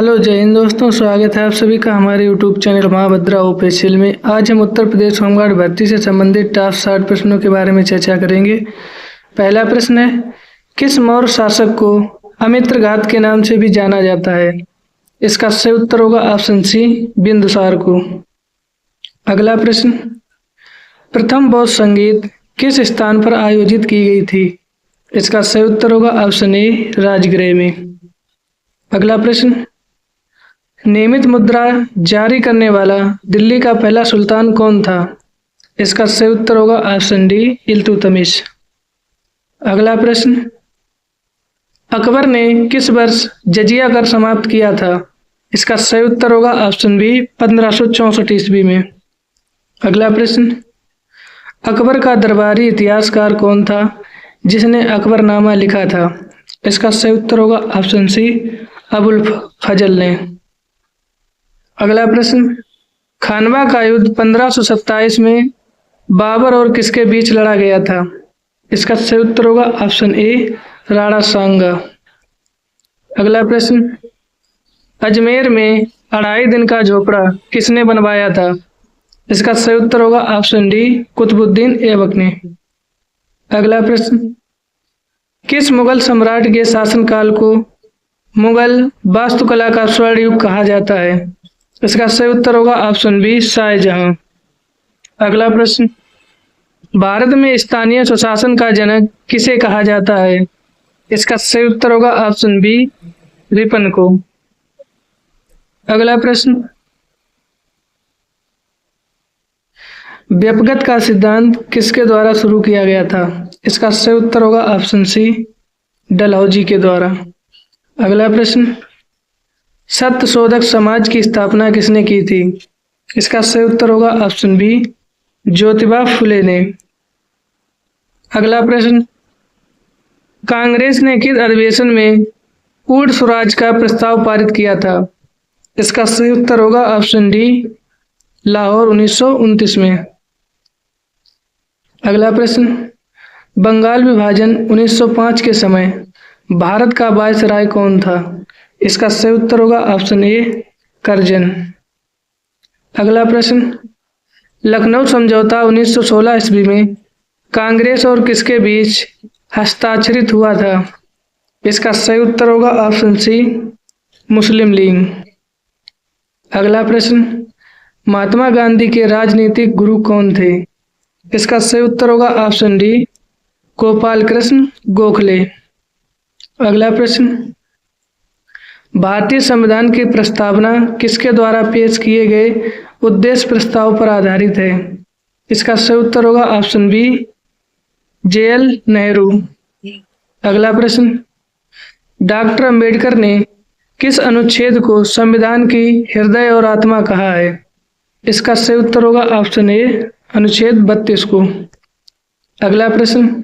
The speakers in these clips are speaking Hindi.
हेलो जय हिंद दोस्तों, स्वागत है आप सभी का हमारे यूट्यूब चैनल महाभद्रा ऑफिशियल में। आज हम उत्तर प्रदेश होमगार्ड भर्ती से संबंधित टॉप 60 प्रश्नों के बारे में चर्चा करेंगे। पहला प्रश्न है, किस मौर्य शासक को अमित्रघात के नाम से भी जाना जाता है? इसका सही उत्तर होगा ऑप्शन सी, बिंदुसार को। अगला प्रश्न, प्रथम बौद्ध संगीत किस स्थान पर आयोजित की गई थी? इसका सही उत्तर होगा ऑप्शन ए, राजगृह में। अगला प्रश्न, नियमित मुद्रा जारी करने वाला दिल्ली का पहला सुल्तान कौन था? इसका सही उत्तर होगा ऑप्शन डी, इल्तुतमिश। अगला प्रश्न, अकबर ने किस वर्ष जजिया कर समाप्त किया था? इसका सही उत्तर होगा ऑप्शन बी, 1564 ईस्वी में। अगला प्रश्न, अकबर का दरबारी इतिहासकार कौन था जिसने अकबरनामा लिखा था? इसका सही उत्तर होगा ऑप्शन सी, अबुल फजल ने। अगला प्रश्न, खानवा का युद्ध 1527 में बाबर और किसके बीच लड़ा गया था? इसका सही उत्तर होगा ऑप्शन ए, राणा सांगा। अगला प्रश्न, अजमेर में 2.5 दिन का झोपड़ा किसने बनवाया था? इसका सही उत्तर होगा ऑप्शन डी, कुतुबुद्दीन ऐबक ने। अगला प्रश्न, किस मुगल सम्राट के शासनकाल को मुगल वास्तुकला का स्वर्ण युग कहा जाता है? इसका सही उत्तर होगा ऑप्शन बी, शाहजहां। अगला प्रश्न, भारत में स्थानीय स्वशासन का जनक किसे कहा जाता है? इसका सही उत्तर होगा ऑप्शन बी, रिपन को। अगला प्रश्न, व्यपगत का सिद्धांत किसके द्वारा शुरू किया गया था? इसका सही उत्तर होगा ऑप्शन सी, डलहौजी के द्वारा। अगला प्रश्न, सत्यशोधक समाज की स्थापना किसने की थी? इसका सही उत्तर होगा ऑप्शन बी, ज्योतिबा फुले ने। अगला प्रश्न, कांग्रेस ने किस अधिवेशन में पूर्ण स्वराज का प्रस्ताव पारित किया था? इसका सही उत्तर होगा ऑप्शन डी, लाहौर 1929 में। अगला प्रश्न, बंगाल विभाजन 1905 के समय भारत का वायसराय कौन था? इसका सही उत्तर होगा ऑप्शन ए, करजन। अगला प्रश्न, लखनऊ समझौता 1916 ईस्वी में कांग्रेस और किसके बीच हस्ताक्षरित हुआ था? इसका सही उत्तर होगा ऑप्शन सी, मुस्लिम लीग। अगला प्रश्न, महात्मा गांधी के राजनीतिक गुरु कौन थे? इसका सही उत्तर होगा ऑप्शन डी, गोपाल कृष्ण गोखले। अगला प्रश्न, भारतीय संविधान की प्रस्तावना किसके द्वारा पेश किए गए उद्देश्य प्रस्ताव पर आधारित है? इसका सही उत्तर होगा ऑप्शन बी, JL नेहरू। अगला प्रश्न, डॉक्टर अंबेडकर ने किस अनुच्छेद को संविधान की हृदय और आत्मा कहा है? इसका सही उत्तर होगा ऑप्शन ए, अनुच्छेद 32 को। अगला प्रश्न,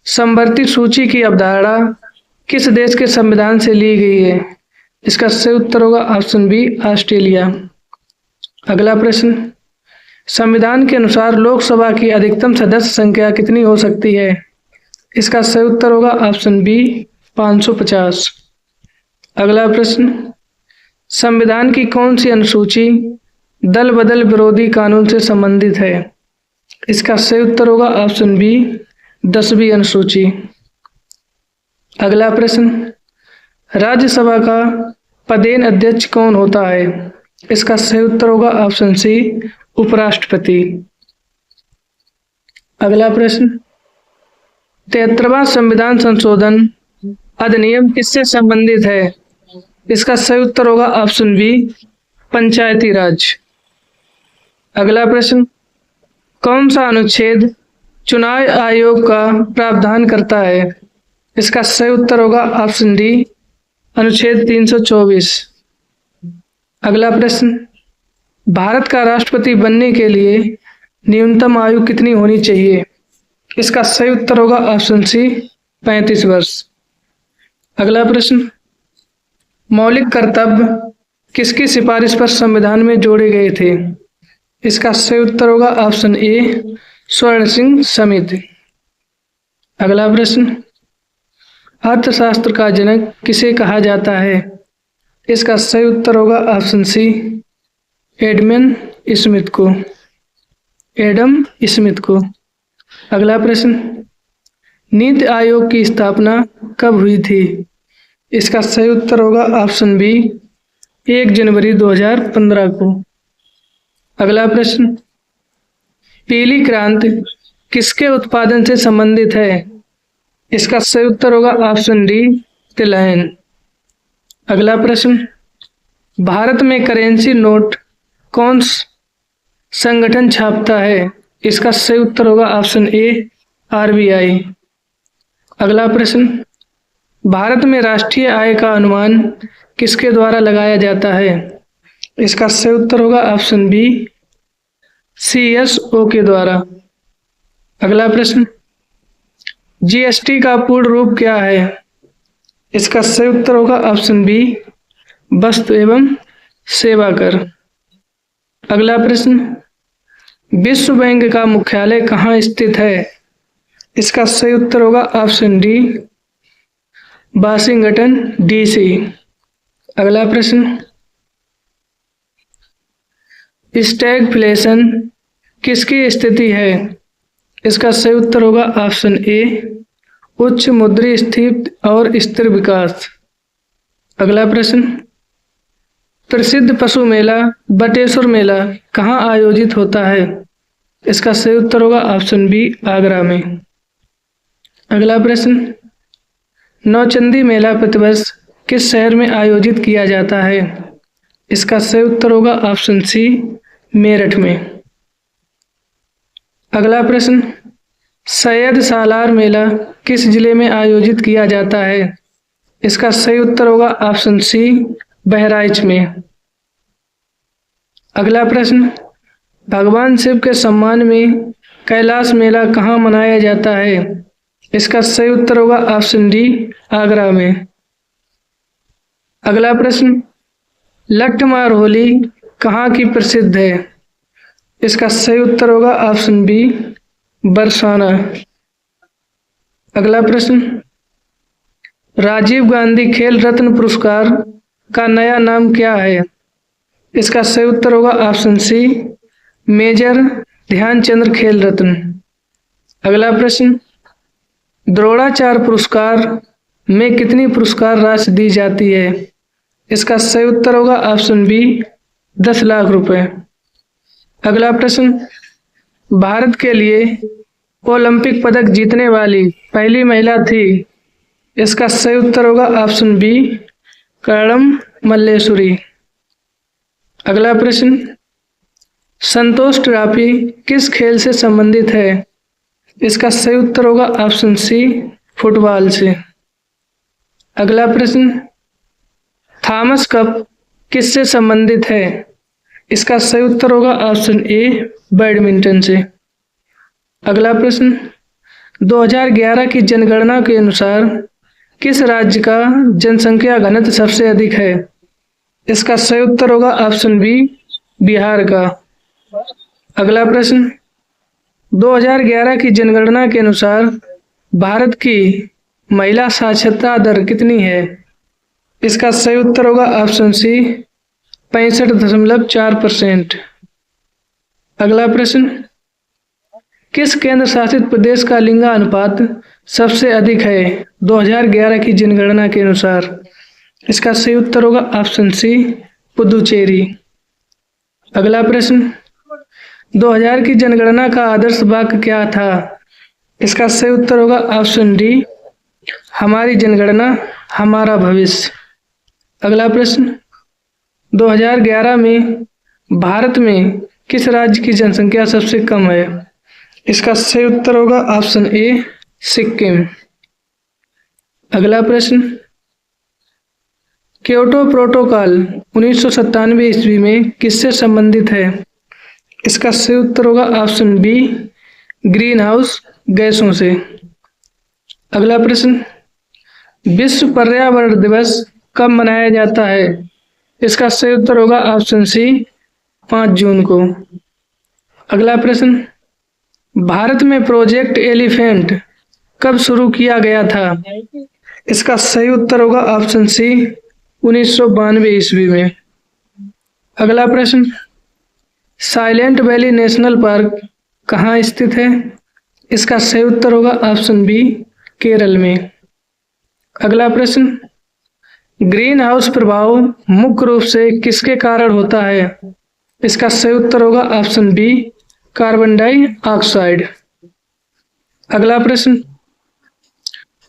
समवर्ती सूची की अवधारणा किस देश के संविधान से ली गई है? इसका सही उत्तर होगा ऑप्शन बी, ऑस्ट्रेलिया। अगला प्रश्न, संविधान के अनुसार लोकसभा की अधिकतम सदस्य संख्या कितनी हो सकती है? इसका सही उत्तर होगा ऑप्शन बी, 550। अगला प्रश्न, संविधान की कौन सी अनुसूची दल बदल विरोधी कानून से संबंधित है? इसका सही उत्तर होगा ऑप्शन बी, 10वीं अनुसूची। अगला प्रश्न, राज्यसभा का पदेन अध्यक्ष कौन होता है? इसका सही उत्तर होगा ऑप्शन सी, उपराष्ट्रपति। अगला प्रश्न, 73वां संविधान संशोधन अधिनियम किससे संबंधित है? इसका सही उत्तर होगा ऑप्शन बी, पंचायती राज। अगला प्रश्न, कौन सा अनुच्छेद चुनाव आयोग का प्रावधान करता है? इसका सही उत्तर होगा ऑप्शन डी, अनुच्छेद 324। अगला प्रश्न, भारत का राष्ट्रपति बनने के लिए न्यूनतम आयु कितनी होनी चाहिए? इसका सही उत्तर होगा ऑप्शन सी, 35 वर्ष। अगला प्रश्न, मौलिक कर्तव्य किसकी सिफारिश पर संविधान में जोड़े गए थे? इसका सही उत्तर होगा ऑप्शन ए, स्वर्ण सिंह समिति। अगला प्रश्न, अर्थशास्त्र का जनक किसे कहा जाता है? इसका सही उत्तर होगा ऑप्शन सी, एडम स्मिथ को। एडम स्मिथ को। अगला प्रश्न, नीति आयोग की स्थापना कब हुई थी? इसका सही उत्तर होगा ऑप्शन बी, 1 जनवरी 2015 को। अगला प्रश्न, पीली क्रांति किसके उत्पादन से संबंधित है? इसका सही उत्तर होगा ऑप्शन डी, तिलहन। अगला प्रश्न, भारत में करेंसी नोट कौन संगठन छापता है? इसका सही उत्तर होगा ऑप्शन ए, आरबीआई। अगला प्रश्न, भारत में राष्ट्रीय आय का अनुमान किसके द्वारा लगाया जाता है? इसका सही उत्तर होगा ऑप्शन बी, सीएसओ के द्वारा। अगला प्रश्न, जीएसटी का पूर्ण रूप क्या है? इसका सही उत्तर होगा ऑप्शन बी, वस्तु एवं सेवा कर। अगला प्रश्न, विश्व बैंक का मुख्यालय कहाँ स्थित है? इसका सही उत्तर होगा ऑप्शन डी, वाशिंगटन डीसी। अगला प्रश्न, स्टैगफ्लेशन किसकी स्थिति है? इसका सही उत्तर होगा ऑप्शन ए, उच्च मुद्रास्फीति और स्थिर विकास। अगला प्रश्न, प्रसिद्ध पशु मेला बटेश्वर मेला कहाँ आयोजित होता है? इसका सही उत्तर होगा ऑप्शन बी, आगरा में। अगला प्रश्न, नौचंदी मेला प्रतिवर्ष किस शहर में आयोजित किया जाता है? इसका सही उत्तर होगा ऑप्शन सी, मेरठ में। अगला प्रश्न, सैयद सालार मेला किस जिले में आयोजित किया जाता है? इसका सही उत्तर होगा ऑप्शन सी, बहराइच में। अगला प्रश्न, भगवान शिव के सम्मान में कैलाश मेला कहाँ मनाया जाता है? इसका सही उत्तर होगा ऑप्शन डी, आगरा में। अगला प्रश्न, लट्ठमार होली कहाँ की प्रसिद्ध है? इसका सही उत्तर होगा ऑप्शन बी, बरसाना। अगला प्रश्न, राजीव गांधी खेल रत्न पुरस्कार का नया नाम क्या है? इसका सही उत्तर होगा ऑप्शन सी, मेजर ध्यानचंद खेल रत्न। अगला प्रश्न, द्रोणाचार्य पुरस्कार में कितनी पुरस्कार राशि दी जाती है? इसका सही उत्तर होगा ऑप्शन बी, 10 लाख रुपए। अगला प्रश्न, भारत के लिए ओलंपिक पदक जीतने वाली पहली महिला थी? इसका सही उत्तर होगा ऑप्शन बी, कर्णम मल्लेश्वरी। अगला प्रश्न, संतोष ट्रॉफी किस खेल से संबंधित है? इसका सही उत्तर होगा ऑप्शन सी, फुटबॉल से। अगला प्रश्न, थॉमस कप किससे संबंधित है? इसका सही उत्तर होगा ऑप्शन ए, बैडमिंटन से। अगला प्रश्न, 2011 की जनगणना के अनुसार किस राज्य का जनसंख्या घनत्व सबसे अधिक है? इसका सही उत्तर होगा ऑप्शन बी, बिहार का। अगला प्रश्न, 2011 की जनगणना के अनुसार भारत की महिला साक्षरता दर कितनी है? इसका सही उत्तर होगा ऑप्शन सी, 65.4%। अगला प्रश्न, किस केंद्र शासित प्रदेश का लिंगानुपात सबसे अधिक है 2011 की जनगणना के अनुसार? इसका सही उत्तर होगा ऑप्शन सी, पुदुचेरी। अगला प्रश्न, 2000 की जनगणना का आदर्श वाक्य क्या था? इसका सही उत्तर होगा ऑप्शन डी, हमारी जनगणना हमारा भविष्य। अगला प्रश्न, 2011 में भारत में किस राज्य की जनसंख्या सबसे कम है? इसका सही उत्तर होगा ऑप्शन ए, सिक्किम। अगला प्रश्न, क्योटो प्रोटोकॉल 1997 ईस्वी में किससे संबंधित है? इसका सही उत्तर होगा ऑप्शन बी, ग्रीन हाउस गैसों से। अगला प्रश्न, विश्व पर्यावरण दिवस कब मनाया जाता है? इसका सही उत्तर होगा ऑप्शन सी, 5 जून को। अगला प्रश्न, भारत में प्रोजेक्ट एलिफेंट कब शुरू किया गया था? इसका सही उत्तर होगा ऑप्शन सी, 1992 ईस्वी में। अगला प्रश्न, साइलेंट वैली नेशनल पार्क कहाँ स्थित है? इसका सही उत्तर होगा ऑप्शन बी, केरल में। अगला प्रश्न, ग्रीन हाउस प्रभाव मुख्य रूप से किसके कारण होता है? इसका सही उत्तर होगा ऑप्शन बी, कार्बन डाइऑक्साइड। अगला प्रश्न,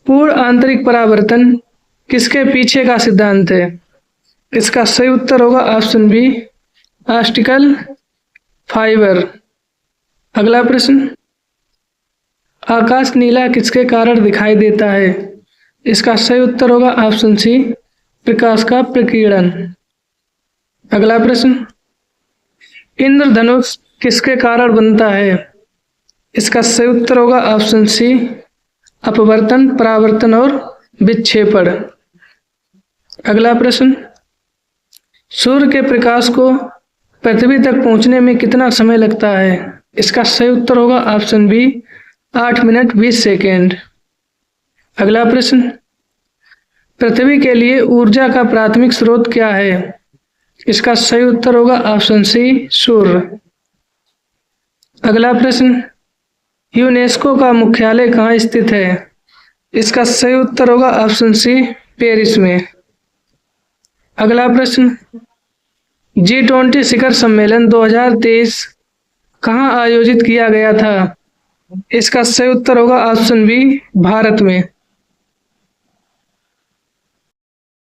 पूर्ण आंतरिक परावर्तन किसके पीछे का सिद्धांत है? इसका सही उत्तर होगा ऑप्शन बी, ऑप्टिकल फाइबर। अगला प्रश्न, आकाश नीला किसके कारण दिखाई देता है? इसका सही उत्तर होगा ऑप्शन सी, प्रकाश का प्रकीर्णन। अगला प्रश्न, इंद्रधनुष किसके कारण बनता है? इसका सही उत्तर होगा ऑप्शन सी, अपवर्तन, परावर्तन और विक्षेपण। अगला प्रश्न, सूर्य के प्रकाश को पृथ्वी तक पहुंचने में कितना समय लगता है? इसका सही उत्तर होगा ऑप्शन बी, 8 मिनट 20 सेकेंड। अगला प्रश्न, पृथ्वी के लिए ऊर्जा का प्राथमिक स्रोत क्या है? इसका सही उत्तर होगा ऑप्शन सी, सूर्य। अगला प्रश्न, यूनेस्को का मुख्यालय कहाँ स्थित है? इसका सही उत्तर होगा ऑप्शन सी, पेरिस में। अगला प्रश्न, G20 शिखर सम्मेलन 2023 कहाँ आयोजित किया गया था? इसका सही उत्तर होगा ऑप्शन बी, भारत में।